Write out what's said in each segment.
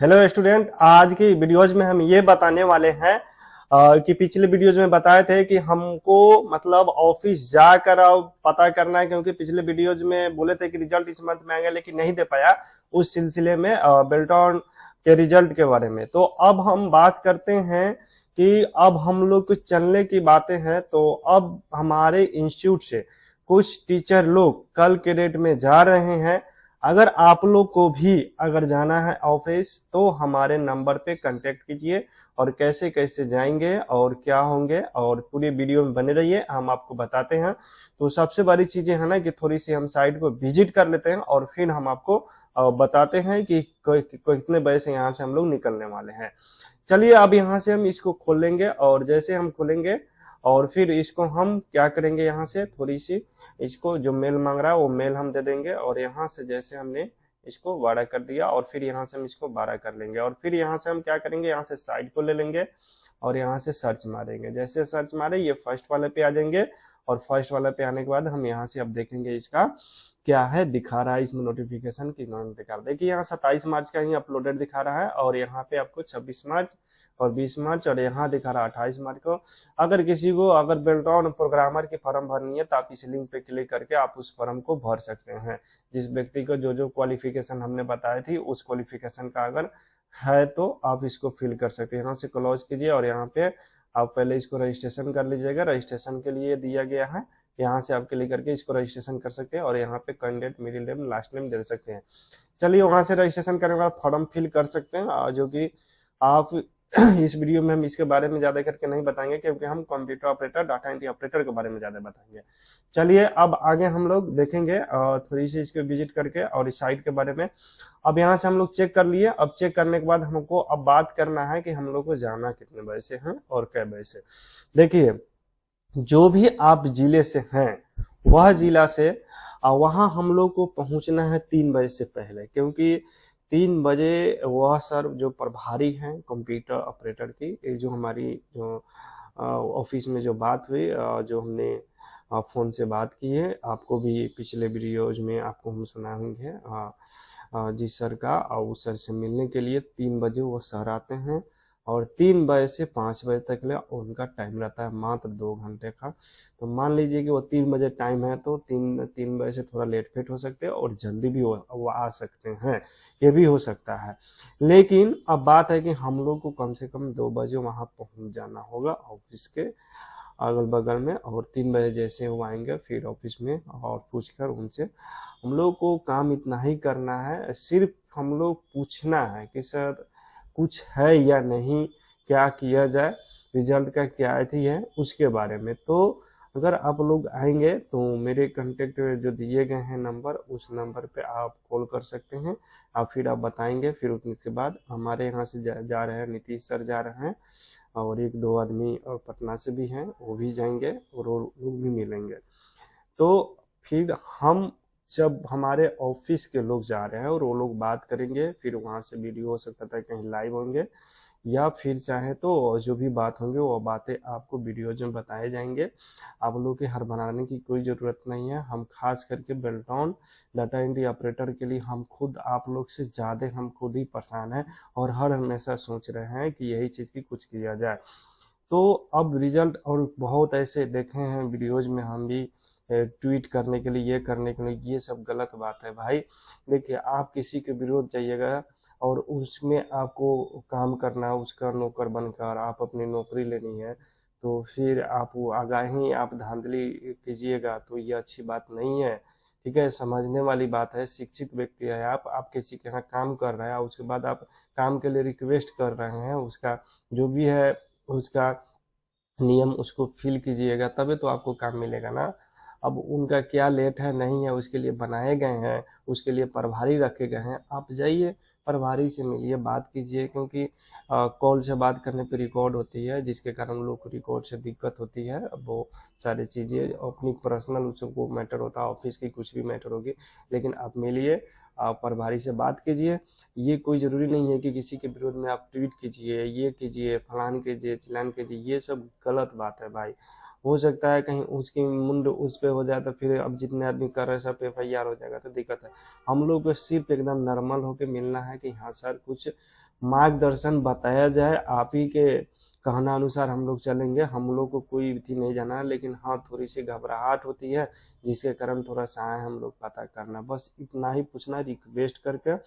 Hello student, आज की videos में हम ये बताने वाले हैं कि पिछले वीडियोज में बताए थे कि हमको मतलब ऑफिस जाकर अब पता करना है, क्योंकि पिछले वीडियोज में बोले थे कि रिजल्ट इस मंथ में आएंगे लेकिन नहीं दे पाया। उस सिलसिले में बेल्टॉन के रिजल्ट के बारे में तो अब हम बात करते हैं कि अब हम लोग कुछ चलने की बातें हैं। तो अब हमारे इंस्टीट्यूट से कुछ टीचर लोग कल के डेट में जा रहे हैं। अगर आप लोग को भी अगर जाना है ऑफिस तो हमारे नंबर पे कांटेक्ट कीजिए और कैसे कैसे जाएंगे और क्या होंगे, और पूरी वीडियो में बने रहिए, हम आपको बताते हैं। तो सबसे बड़ी चीजें है ना कि थोड़ी सी हम साइट को विजिट कर लेते हैं और फिर हम आपको बताते हैं कि कितने बजे से यहाँ से हम लोग निकलने वाले हैं। चलिए अब यहाँ से हम इसको खोलेंगे और जैसे हम खोलेंगे और फिर इसको हम क्या करेंगे, यहाँ से थोड़ी सी इसको जो मेल मांग रहा है वो मेल हम दे देंगे और यहाँ से जैसे हमने इसको 12 कर दिया और फिर यहाँ से हम इसको 12 कर लेंगे और फिर यहाँ से हम क्या करेंगे, यहाँ से साइड को ले लेंगे और यहाँ से सर्च मारेंगे। जैसे सर्च मारे ये फर्स्ट वाले पे आ जाएंगे और फर्स्ट वाले पे आने के बाद हम यहाँ से अब देखेंगे इसका क्या है, दिखा रहा है इसमें नोटिफिकेशन की नॉन दिखा रहा है। देखिए यहाँ 27 मार्च का ही अपलोडेड दिखा रहा है और यहाँ पे आपको 26 मार्च और 20 मार्च और यहाँ दिखा रहा है 28 मार्च को। अगर किसी को अगर बेल्टॉन प्रोग्रामर की फॉर्म भरनी है तो आप इस लिंक पे क्लिक करके आप उस फॉर्म को भर सकते हैं। जिस व्यक्ति को जो जो क्वालिफिकेशन हमने बताई थी उस क्वालिफिकेशन का अगर है तो आप इसको फिल कर सकते हैं। यहाँ से क्लोज कीजिए और यहाँ पे आप पहले इसको रजिस्ट्रेशन कर लीजिएगा। रजिस्ट्रेशन के लिए दिया गया है, यहाँ से आप क्लिक करके इसको रजिस्ट्रेशन कर सकते हैं और यहाँ पे candidate middle name last name दे सकते हैं। चलिए वहां से रजिस्ट्रेशन करने के बाद फॉर्म फिल कर सकते हैं, जो कि आप इस वीडियो में हम इसके बारे में ज्यादा करके नहीं बताएंगे क्योंकि हम computer operator data entry operator के बारे में ज्यादा बताएंगे। चलिए अब आगे हम लोग देखेंगे थोड़ी सी इसको विजिट करके और इस साइट के बारे में। अब यहाँ से हम लोग चेक कर लिए। अब चेक करने के बाद हमको अब बात करना है कि हम लोग को जाना कितने बजे से है और कै बजे से। देखिए जो भी आप जिले से हैं वह जिला से वहां हम लोग को पहुंचना है 3 बजे से पहले, क्योंकि 3 बजे वह सर जो प्रभारी हैं कंप्यूटर ऑपरेटर की, जो हमारी जो ऑफिस में जो बात हुई, जो हमने फोन से बात की है, आपको भी पिछले वीडियोज में आपको हम सुनाएंगे जिस सर का, उस सर से मिलने के लिए 3 बजे वो सर आते हैं और 3 बजे से 5 बजे तक ले उनका टाइम रहता है मात्र 2 घंटे का। तो मान लीजिए कि वो 3 बजे टाइम है तो 3 बजे से थोड़ा लेट फेट हो सकते हैं और जल्दी भी वो आ सकते हैं, ये भी हो सकता है। लेकिन अब बात है कि हम लोग को कम से कम 2 बजे वहां पहुंच जाना होगा ऑफिस के अगल बगल में, और 3 बजे जैसे वो आएंगे फिर ऑफिस में और पूछकर उनसे हम लोग को काम इतना ही करना है, सिर्फ हम लोग पूछना है कि सर कुछ है या नहीं, क्या किया जाए, रिजल्ट का क्या थी है उसके बारे में। तो अगर आप लोग आएंगे तो मेरे कांटेक्ट जो दिए गए हैं नंबर, उस नंबर पे आप कॉल कर सकते हैं। आप फिर आप बताएंगे, फिर उसके बाद हमारे यहाँ से जा रहे हैं, नीतीश सर जा रहे हैं और 1-2 आदमी और पटना से भी हैं, वो भी जाएंगे और वो लोग भी मिलेंगे। तो फिर हम जब हमारे ऑफिस के लोग जा रहे हैं और वो लोग बात करेंगे, फिर वहां से वीडियो हो सकता था कहीं लाइव होंगे या फिर चाहे तो जो भी बात होंगे वो बातें आपको वीडियोज में बताए जाएंगे। आप लोग के हर बनाने की कोई ज़रूरत नहीं है। हम खास करके बेल्टॉन डाटा एंट्री ऑपरेटर के लिए हम खुद आप लोग से ज़्यादा हम खुद ही परेशान हैं और हर हमेशा सोच रहे हैं कि यही चीज़ की कुछ किया जाए। तो अब रिजल्ट और बहुत ऐसे देखे हैं वीडियोज में, हम भी ट्वीट करने के लिए, ये करने के लिए, ये सब गलत बात है भाई। देखिए आप किसी के विरोध जाइएगा और उसमें आपको काम करना है, उसका नौकर बनकर आप अपनी नौकरी लेनी है, तो फिर आप वो आगाही आप धांधली कीजिएगा तो ये अच्छी बात नहीं है। ठीक है, समझने वाली बात है, शिक्षित व्यक्ति है आप किसी के यहाँ काम कर रहे हैं, उसके बाद आप काम के लिए रिक्वेस्ट कर रहे हैं, उसका जो भी है उसका नियम उसको फिल कीजिएगा तभी तो आपको काम मिलेगा ना। अब उनका क्या लेट है नहीं है उसके लिए बनाए गए हैं, उसके लिए प्रभारी रखे गए हैं। आप जाइए प्रभारी से मिलिए, बात कीजिए, क्योंकि कॉल से बात करने पे रिकॉर्ड होती है, जिसके कारण लोग को रिकॉर्ड से दिक्कत होती है। वो सारी चीज़ें अपनी पर्सनल उसको मैटर होता है, ऑफिस की कुछ भी मैटर होगी, लेकिन आप मिलिए, आप प्रभारी से बात कीजिए। ये कोई ज़रूरी नहीं है कि किसी के विरोध में आप ट्वीट कीजिए, ये कीजिए, फलान कीजिए, चिलान कीजिए, ये सब गलत बात है भाई। हो सकता है कहीं उसकी मुंड उस पे हो जाए तो फिर अब जितने आदमी कर रहे हैं सब FIR हो जाएगा, तो दिक्कत है। हम लोग को सिर्फ एकदम नॉर्मल होके मिलना है कि हाँ सर कुछ मार्गदर्शन बताया जाए, आप ही के कहना अनुसार हम लोग चलेंगे, हम लोग को कोई भी नहीं जाना है, लेकिन हाँ थोड़ी सी घबराहट होती है जिसके कारण थोड़ा सा आए हम लोग पता करना, बस इतना ही पूछना रिक्वेस्ट करके।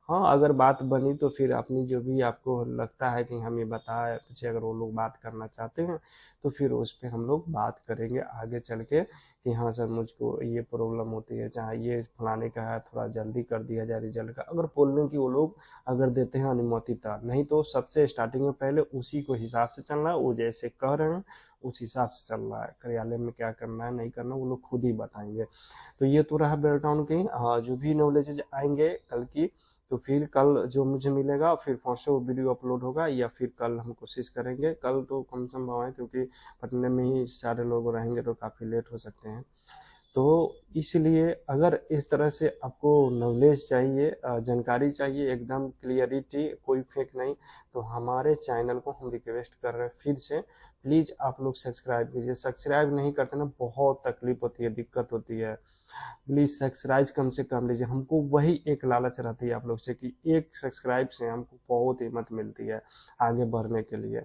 हाँ अगर बात बनी तो फिर अपनी जो भी आपको लगता है कि हमें बताए कुछ, अगर वो लोग बात करना चाहते हैं तो फिर उस पर हम लोग बात करेंगे आगे चल के कि हाँ सर मुझको ये प्रॉब्लम होती है, चाहे ये फलाने का है, थोड़ा जल्दी कर दिया जाए रिजल्ट का, अगर बोलने की वो लोग अगर देते हैं अनुमति तब, नहीं तो सबसे स्टार्टिंग में पहले उसी को हिसाब से चलना है, वो जैसे कह रहे हैं उस हिसाब से चल रहा है, कार्यालय में क्या करना है नहीं करना वो लोग खुद ही बताएंगे। तो ये तो रहा बेलटाउन की जो भी नॉलेज आएंगे कल की, तो फिर कल जो मुझे मिलेगा फिर परसों वीडियो अपलोड होगा, या फिर कल हम कोशिश करेंगे, कल तो कम संभव है क्योंकि पटने में ही सारे लोग रहेंगे तो काफ़ी लेट हो सकते हैं। तो इसलिए अगर इस तरह से आपको नॉलेज चाहिए, जानकारी चाहिए एकदम क्लियरिटी, कोई फेक नहीं, तो हमारे चैनल को हम रिक्वेस्ट कर रहे हैं फिर से प्लीज़ आप लोग सब्सक्राइब कीजिए। सब्सक्राइब नहीं करते ना बहुत तकलीफ होती है, दिक्कत होती है, प्लीज़ सब्सक्राइब कम से कम लीजिए। हमको वही एक लालच रहती है आप लोग से कि एक सब्सक्राइब से हमको बहुत हिम्मत मिलती है आगे बढ़ने के लिए,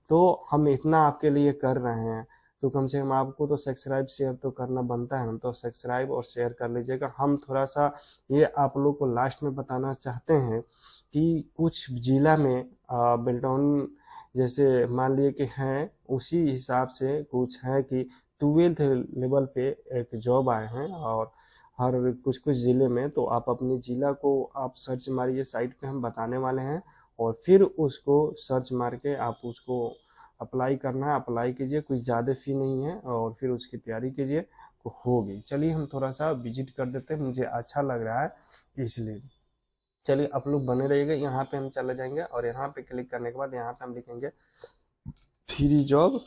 तो हम इतना आपके लिए कर रहे हैं तो कम से कम आपको तो सब्सक्राइब शेयर तो करना बनता है ना, तो सब्सक्राइब और शेयर कर लीजिएगा। हम थोड़ा सा ये आप लोग को लास्ट में बताना चाहते हैं कि कुछ जिला में बेल्टॉन जैसे मान लिए कि हैं, उसी हिसाब से कुछ है कि 12th लेवल पे एक जॉब आए हैं और हर कुछ कुछ ज़िले में, तो आप अपने ज़िला को आप सर्च मारिए, साइट पे हम बताने वाले हैं और फिर उसको सर्च मार के आप उसको अप्लाई करना है, अप्लाई कीजिए, कुछ ज़्यादा फ़ी नहीं है और फिर उसकी तैयारी कीजिए तो होगी। चलिए हम थोड़ा सा विजिट कर देते हैं, मुझे अच्छा लग रहा है इसलिए। चलिए आप लोग बने रहिएगा, यहाँ पे हम चले जाएंगे और यहाँ पे क्लिक करने के बाद यहाँ पे हम लिखेंगे फ्री जॉब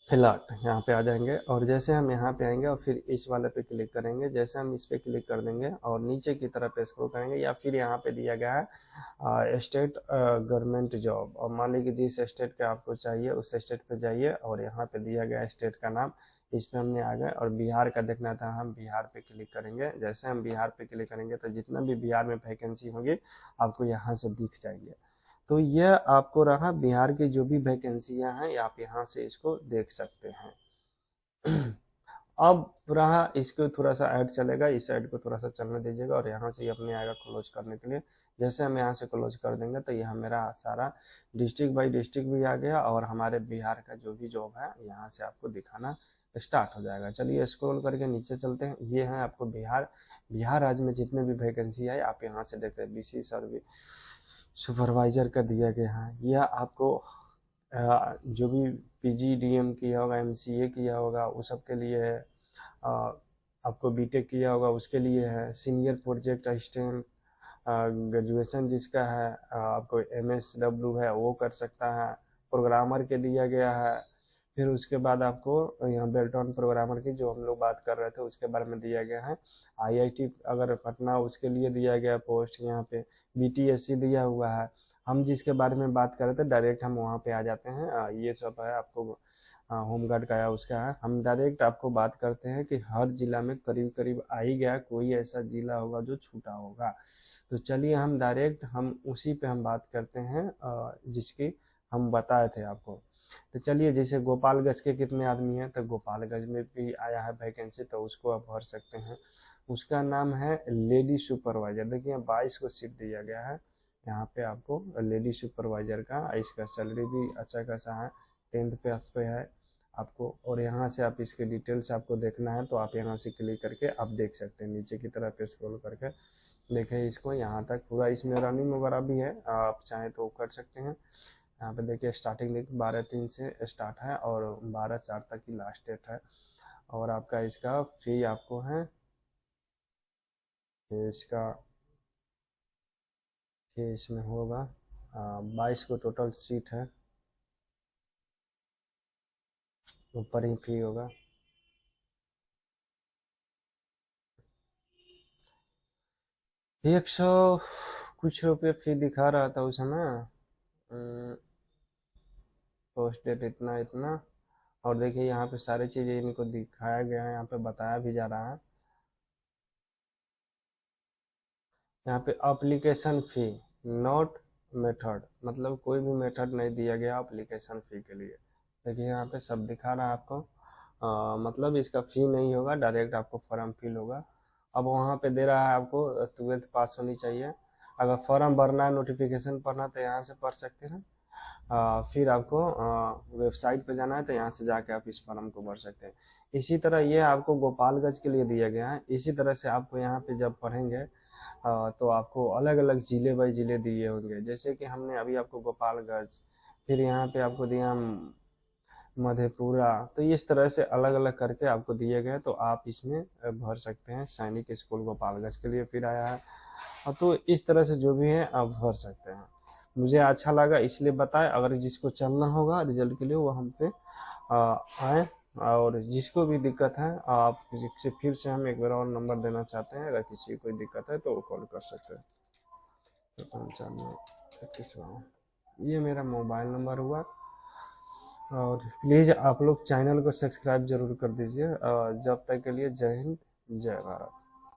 फ्लैट, यहाँ पे आ जाएंगे और जैसे हम यहाँ पे आएंगे और फिर इस वाले पे क्लिक करेंगे, जैसे हम इस पे क्लिक कर देंगे और नीचे की तरफ स्क्रॉल करेंगे या फिर यहाँ पे दिया गया है स्टेट गवर्नमेंट जॉब, और मान लीजिए जिस स्टेट का आपको चाहिए उस स्टेट पे जाइए और यहाँ पे दिया गया स्टेट का नाम, इस पे हमने आ गए और बिहार का देखना था, हम बिहार पे क्लिक करेंगे। जैसे हम बिहार पे क्लिक करेंगे तो जितना भी बिहार में वैकेंसी होगी आपको यहाँ से दिख जाएंगे। तो यह आपको रहा बिहार की जो भी वैकेंसियां हैं आप यहाँ से इसको देख सकते हैं। अब रहा इसको थोड़ा सा ऐड चलेगा, इस ऐड को थोड़ा सा चलने दीजिएगा और यहाँ से ही अपने आएगा क्लोज करने के लिए। जैसे हम यहाँ से क्लोज कर देंगे तो यह मेरा सारा डिस्ट्रिक्ट बाई डिस्ट्रिक्ट भी आ गया और हमारे बिहार का जो भी जॉब है यहाँ से आपको दिखाना स्टार्ट हो जाएगा। चलिए स्क्रॉल करके नीचे चलते हैं, ये है आपको बिहार राज्य में जितने भी वैकेंसी है आप यहाँ से देखते हैं। BC सर्विस सुपरवाइजर का दिया गया है, यह आपको जो भी PGDM किया होगा, MCA किया होगा वो सब के लिए है, आपको BTech किया होगा उसके लिए है, सीनियर प्रोजेक्ट असिस्टेंट ग्रेजुएशन जिसका है आपको MSW है वो कर सकता है, प्रोग्रामर के दिया गया है। फिर उसके बाद आपको यहाँ बेल्टॉन प्रोग्रामर की जो हम लोग बात कर रहे थे उसके बारे में दिया गया है। IIT अगर पटना उसके लिए दिया गया पोस्ट, यहाँ पे BTSC दिया हुआ है। हम जिसके बारे में बात कर रहे थे डायरेक्ट हम वहाँ पे आ जाते हैं, ये सब है आपको होमगार्ड का है उसका है। हम डायरेक्ट आपको बात करते हैं कि हर जिला में करीब करीब आ ही गया, कोई ऐसा जिला होगा जो छूटा होगा। तो चलिए हम डायरेक्ट हम उसी पे हम बात करते हैं जिसकी हम बताए थे आपको। तो चलिए जैसे गोपालगंज के कितने आदमी हैं, तो गोपालगंज में भी आया है वैकेंसी तो उसको आप भर सकते हैं। उसका नाम है लेडी सुपरवाइजर, देखिए 22 को सीट दिया गया है यहाँ पे आपको लेडी सुपरवाइजर का। इसका सैलरी भी अच्छा खासा है, 10th पास पे है आपको। और यहाँ से आप इसके डिटेल्स आपको देखना है तो आप यहाँ से क्लिक करके आप देख सकते हैं, नीचे की तरफ स्क्रॉल करके देखें इसको, यहाँ तक पूरा इसमें रनिंग वगैरह भी है, आप चाहें तो कर सकते हैं। यहाँ पे देखिए स्टार्टिंग डेट 12/3 से स्टार्ट है और 12/4 तक की लास्ट डेट है। और आपका इसका फी आपको है, इसका फी इसमें होगा 22 को टोटल सीट है, ऊपर ही फी होगा। एक सौ कुछ रुपये फी दिखा रहा था उस समय, पोस्ट डेट इतना इतना और देखिए यहाँ पे सारी चीज़ें इनको दिखाया गया है, यहाँ पे बताया भी जा रहा है। यहाँ पे एप्लीकेशन फ़ी नॉट मेथड, मतलब कोई भी मेथड नहीं दिया गया एप्लीकेशन फ़ी के लिए। देखिए यहाँ पे सब दिखा रहा है आपको, मतलब इसका फ़ी नहीं होगा, डायरेक्ट आपको फॉर्म फिल होगा। अब वहाँ पे दे रहा है आपको 12th पास होनी चाहिए। अगर फॉर्म भरना है, नोटिफिकेशन पढ़ना है तो यहाँ से पढ़ सकते हैं। फिर आपको वेबसाइट पे जाना है तो यहाँ से जाके आप इस फॉर्म को भर सकते हैं। इसी तरह ये आपको गोपालगंज के लिए दिया गया है। इसी तरह से आपको यहाँ पे जब पढ़ेंगे तो आपको अलग अलग ज़िले बाई ज़िले दिए होंगे। जैसे कि हमने अभी आपको गोपालगंज, फिर यहाँ पे आपको दिया मधेपुरा, तो इस तरह से अलग अलग करके आपको दिए गए, तो आप इसमें भर सकते हैं। सैनिक स्कूल गोपालगंज के लिए फिर आया है, तो इस तरह से जो भी है आप भर सकते हैं। मुझे अच्छा लगा इसलिए बताएं। अगर जिसको चलना होगा रिजल्ट के लिए वो हम पे आए, और जिसको भी दिक्कत है आप से फिर से हम एक बार और नंबर देना चाहते हैं, अगर किसी को कोई दिक्कत है तो वो कॉल कर सकते हैं। तो 95 ये मेरा मोबाइल नंबर हुआ। और प्लीज़ आप लोग चैनल को सब्सक्राइब जरूर कर दीजिए। जब तक के लिए जय हिंद, जय भारत।